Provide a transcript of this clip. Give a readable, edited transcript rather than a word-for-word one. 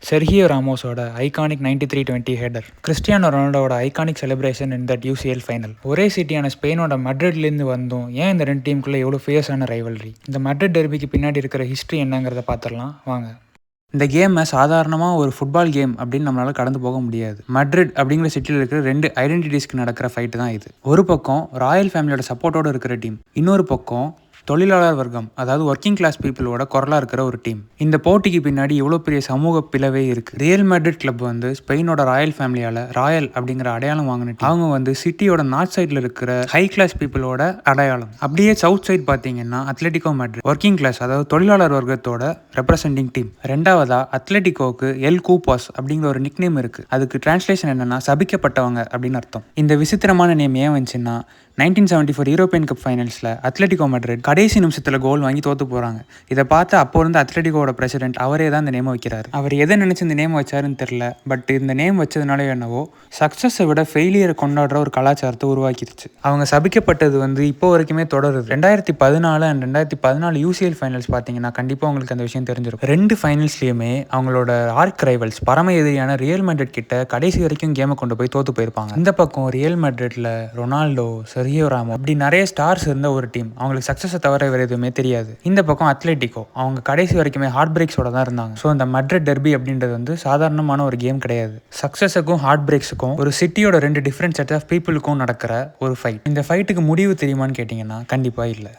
செர்ஹியோ ராமோஸோட iconic 93-20 header, Cristiano ரொனால்டோட iconic celebration in that UCL final. ஒரே சிட்டியான ஸ்பெயினோட மட்ரிட்லேருந்து வந்தோம். ஏன் இந்த ரெண்டு டீமுக்குள்ளே எவ்வளோ ஃபியர்ஸான ரைவல்ரி? இந்த மட்ரிட் டெர்பிக்கு பின்னாடி இருக்கிற ஹிஸ்ட்ரி என்னங்கிறத பார்த்துடலாம் வாங்க. இந்த கேமை சாதாரணமாக ஒரு ஃபுட்பால் கேம் அப்படின்னு நம்மளால் கடந்து போக முடியாது. மட்ரிட் அப்படிங்கிற சிட்டியில் இருக்கிற ரெண்டு ஐடென்டிட்டிஸ்க்கு நடக்கிற ஃபைட்டு தான் இது. ஒரு பக்கம் ராயல் ஃபேமிலியோட சப்போர்ட்டோடு இருக்கிற டீம், இன்னொரு பக்கம் தொழிலாளர் வர்க்கம், அதாவது ஒர்க்கிங் கிளாஸ் பீப்புளோட குரலாக இருக்கிற ஒரு டீம். இந்த போட்டிக்கு பின்னாடி எவ்வளோ பெரிய சமூக பிளவே இருக்குது. ரியல் மேட்ரிட் கிளப் வந்து ஸ்பெயினோட ராயல் ஃபேமிலியால் ராயல் அப்படிங்கிற அடையாளம் வாங்கினது. அவங்க வந்து சிட்டியோட நார்த் சைடில் இருக்கிற ஹை கிளாஸ் பீப்புளோட அடையாளம். அப்படியே சவுத் சைட் பார்த்தீங்கன்னா அத்லெட்டிகோ மேட்ரிட், ஒர்க்கிங் கிளாஸ் அதாவது தொழிலாளர் வர்க்கத்தோட ரெப்ரசென்டிங் டீம். ரெண்டாவதா அத்லெட்டிகோவுக்கு எல் கூப்பாஸ் அப்படிங்கிற ஒரு நிக் நேம் இருக்குது. அதுக்கு டிரான்ஸ்லேஷன் என்னன்னா சபிக்கப்பட்டவங்க அப்படின்னு அர்த்தம். இந்த விசித்திரமான நேம் ஏன் வந்துச்சுன்னா 1974 யூரோப்பியன் கப் ஃபைனல்ஸில் அத்லெட்டிகோ மேட்ரிட் கடைசி நிமிஷத்தில் கோல் வாங்கி தோற்று போகிறாங்க. இதை பார்த்து அப்போ இருந்த அத்லெட்டிகோட பிரசிடென்ட் அவரே தான் இந்த நேம் வைக்கிறாரு. அவர் எதை நினச்சி இந்த நேம் வச்சாருன்னு தெரில. பட் இந்த நேம் வச்சதுனால என்னவோ சக்ஸஸை விட ஃபெயிலியரை கொண்டாடுற ஒரு கலாச்சாரத்தை உருவாக்கிடுச்சு. அவங்க சபிக்கப்பட்டது வந்து இப்போ வரைக்குமே தொடருது. 2014 அண்ட் 2014 UCL ஃபைனல்ஸ் பார்த்தீங்கன்னா கண்டிப்பாக உங்களுக்கு அந்த விஷயம் தெரிஞ்சிருக்கும். ரெண்டு ஃபைனல்ஸ்லேயுமே அவங்களோட ஆர்க் ரைவல்ஸ் பரம எதிரியான ரியல் மேட்ரிட் கிட்ட கடைசி வரைக்கும் கேமை கொண்டு போய் தோற்று போயிருப்பாங்க. இந்த பக்கம் ரியல் மேட்ரிட்ல ரொனால்டோ, செர்ஹியோ ராமோ அப்படி நிறைய ஸ்டார்ஸ் இருந்த ஒரு டீம். அவங்களுக்கு சக்ஸஸை தவிர வேறு எதுவுமே தெரியாது. இந்த பக்கம் அத்லெட்டிகோ, அவங்க கடைசி வரைக்குமே ஹார்ட் பிரேக்ஸோட தான் இருந்தாங்க. ஸோ இந்த மட்ரிட் டெர்பி அப்படின்றது வந்து சாதாரணமான ஒரு கேம் கிடையாது. சக்ஸஸுக்கும் ஹார்ட் பிரேக்ஸுக்கும் ஒரு சிட்டியோட ரெண்டு டிஃப்ரெண்ட் செட் ஆஃப் பீப்புளுக்கும் நடக்கிற ஒரு ஃபைட். இந்த ஃபைட்டுக்கு முடிவு தெரியுமான்னு கேட்டிங்கன்னா கண்டிப்பாக இல்லை.